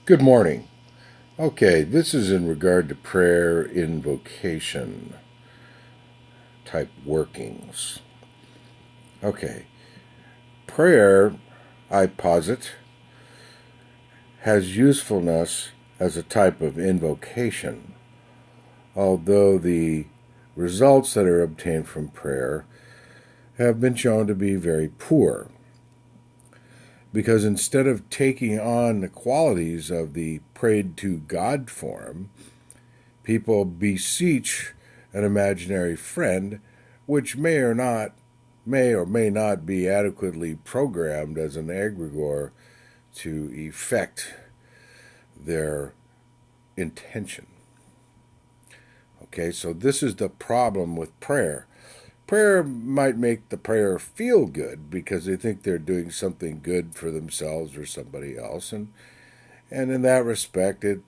Good morning. Okay, this is in regard to prayer invocation type workings. Okay, prayer, I posit, has usefulness as a type of invocation, although the results that are obtained from prayer have been shown to be very poor. Because instead of taking on the qualities of the prayed to God form, people beseech an imaginary friend, which may or may not be adequately programmed as an egregore to effect their intention. Okay, so this is the problem with prayer. Prayer might make the prayer feel good because they think they're doing something good for themselves or somebody else, and in that respect, it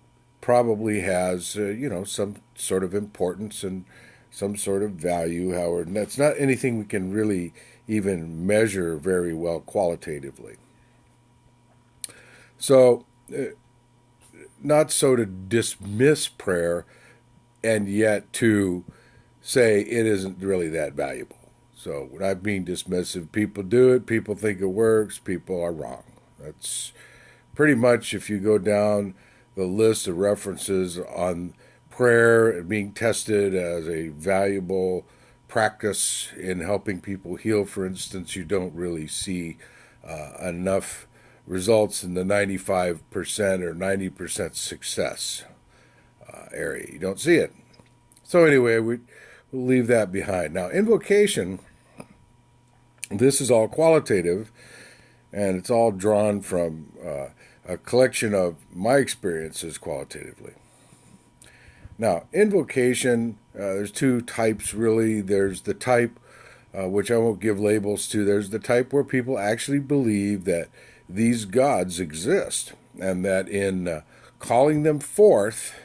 probably has some sort of importance and some sort of value. However, that's not anything we can really even measure very well qualitatively. So, not so to dismiss prayer and yet to say it isn't really that valuable. So, when I'm being dismissive, people do it, people think it works, people are wrong. That's pretty much if you go down the list of references on prayer being tested as a valuable practice in helping people heal, for instance, you don't really see enough results in the 95% or 90% success area. You don't see it. So, anyway, we'll leave that behind. Now, invocation, this is all qualitative and it's all drawn from a collection of my experiences qualitatively. Now, invocation, there's two types really. There's the type, which I won't give labels to, there's the type where people actually believe that these gods exist and that in calling them forth,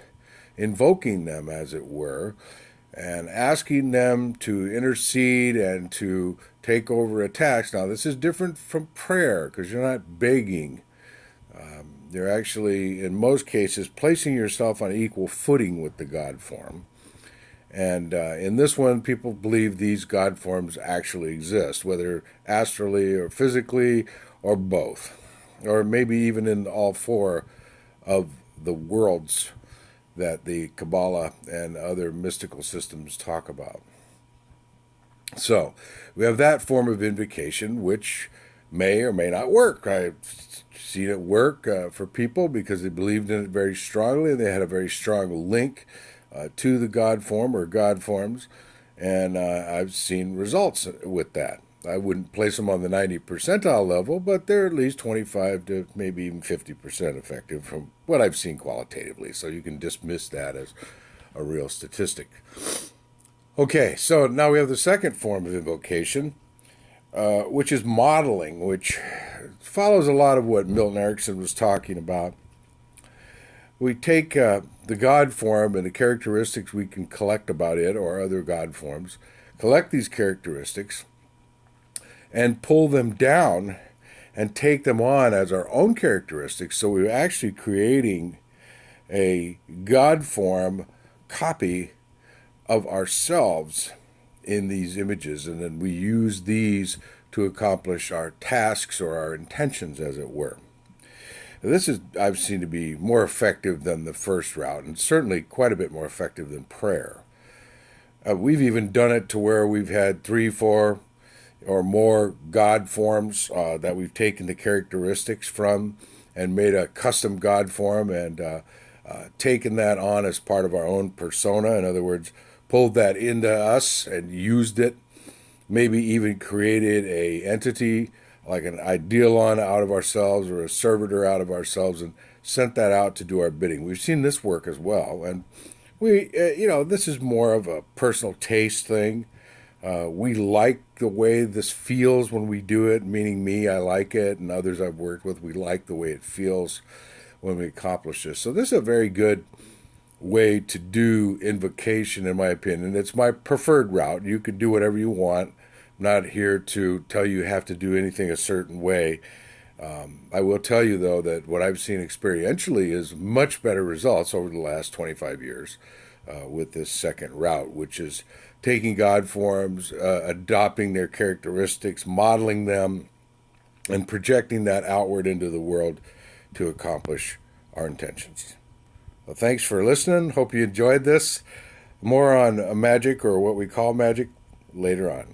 invoking them, as it were, and asking them to intercede and to take over attacks. Now, this is different from prayer because you're not begging. You're actually, in most cases, placing yourself on equal footing with the God form. And in this one, people believe these God forms actually exist, whether astrally or physically or both, or maybe even in all four of the worlds that the Kabbalah and other mystical systems talk about. So we have that form of invocation, which may or may not work. I've seen it work for people because they believed in it very strongly. They had a very strong link to the God form or God forms, and I've seen results with that. I wouldn't place them on the 90 percentile level, but they're at least 25 to maybe even 50% effective from what I've seen qualitatively. So you can dismiss that as a real statistic. Okay, so now we have the second form of invocation, which is modeling, which follows a lot of what Milton Erickson was talking about. We take the God form and the characteristics we can collect about it or other God forms, collect these characteristics, and pull them down and take them on as our own characteristics. So we're actually creating a God form copy of ourselves in these images, and then we use these to accomplish our tasks or our intentions, as it were. This is, I've seen, to be more effective than the first route, and certainly quite a bit more effective than prayer. We've even done it to where we've had three, four, or more God forms that we've taken the characteristics from and made a custom God form and taken that on as part of our own persona. In other words, pulled that into us and used it, maybe even created a entity like an idealon out of ourselves or a servitor out of ourselves and sent that out to do our bidding. We've seen this work as well, and this is more of a personal taste thing. We like the way this feels when we do it, meaning me, I like it, and others I've worked with, we like the way it feels when we accomplish this. So this is a very good way to do invocation, in my opinion. It's my preferred route. You can do whatever you want. I'm not here to tell you have to do anything a certain way. I will tell you, though, that what I've seen experientially is much better results over the last 25 years with this second route, which is taking God forms, adopting their characteristics, modeling them, and projecting that outward into the world to accomplish our intentions. Well, thanks for listening. Hope you enjoyed this. More on magic, or what we call magic, later on.